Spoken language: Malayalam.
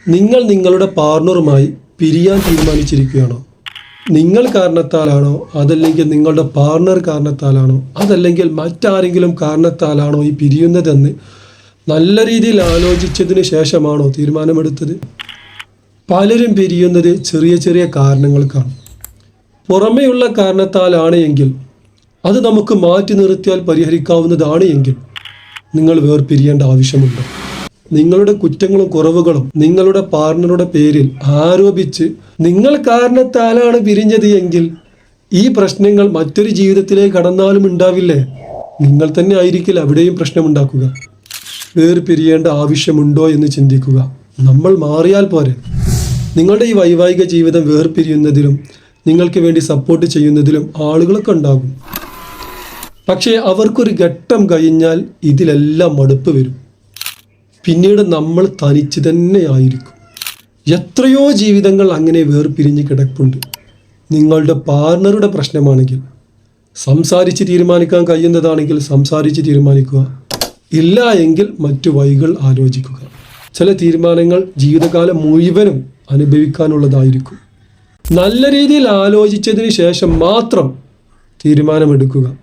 നിങ്ങൾ നിങ്ങളുടെ പാർട്ണറുമായി പിരിയാൻ തീരുമാനിച്ചിരിക്കുകയാണോ? നിങ്ങൾ കാരണത്താലാണോ, അതല്ലെങ്കിൽ നിങ്ങളുടെ പാർട്ണർ കാരണത്താലാണോ, അതല്ലെങ്കിൽ മറ്റാരെങ്കിലും കാരണത്താലാണോ ഈ പിരിയുന്നതെന്ന് നല്ല രീതിയിൽ ആലോചിച്ചതിന് ശേഷമാണോ തീരുമാനമെടുത്തത്? പലരും പിരിയുന്നത് ചെറിയ ചെറിയ കാരണങ്ങൾക്കാണ്. പുറമേയുള്ള കാരണത്താലാണ് എങ്കിൽ അത് നമുക്ക് മാറ്റി നിർത്തിയാൽ പരിഹരിക്കാവുന്നതാണ് എങ്കിൽ നിങ്ങൾ വേർപിരിയേണ്ട ആവശ്യമുണ്ട്. നിങ്ങളുടെ കുറ്റങ്ങളും കുറവുകളും നിങ്ങളുടെ പാർട്ണറുടെ പേരിൽ ആരോപിച്ച് നിങ്ങൾ കാരണത്താലാണ് പിരിഞ്ഞത് എങ്കിൽ ഈ പ്രശ്നങ്ങൾ മറ്റൊരു ജീവിതത്തിലേക്ക് കടന്നാലും ഉണ്ടാവില്ലേ? നിങ്ങൾ തന്നെ ആയിരിക്കില്ല അവിടെയും പ്രശ്നമുണ്ടാക്കുക. വേർപിരിയേണ്ട ആവശ്യമുണ്ടോ എന്ന് ചിന്തിക്കുക. നമ്മൾ മാറിയാൽ പോരെ. നിങ്ങളുടെ ഈ വൈവാഹിക ജീവിതം വേർപിരിയുന്നതിലും നിങ്ങൾക്ക് വേണ്ടി സപ്പോർട്ട് ചെയ്യുന്നതിലും ആളുകളൊക്കെ ഉണ്ടാകും. പക്ഷേ അവർക്കൊരു ഘട്ടം കഴിഞ്ഞാൽ ഇതിലെല്ലാം മടുപ്പ് വരും. പിന്നീട് നമ്മൾ തനിച്ച് തന്നെ ആയിരിക്കും. എത്രയോ ജീവിതങ്ങൾ അങ്ങനെ വേർപിരിഞ്ഞ് കിടപ്പുണ്ട്. നിങ്ങളുടെ പാർട്ണറുടെ പ്രശ്നമാണെങ്കിൽ സംസാരിച്ച് തീരുമാനിക്കാൻ കഴിയുന്നതാണെങ്കിൽ സംസാരിച്ച് തീരുമാനിക്കുക. ഇല്ല എങ്കിൽ മറ്റു വഴികൾ ആലോചിക്കുക. ചില തീരുമാനങ്ങൾ ജീവിതകാലം മുഴുവനും അനുഭവിക്കാനുള്ളതായിരിക്കും. നല്ല രീതിയിൽ ആലോചിച്ചതിന് ശേഷം മാത്രം തീരുമാനമെടുക്കുക.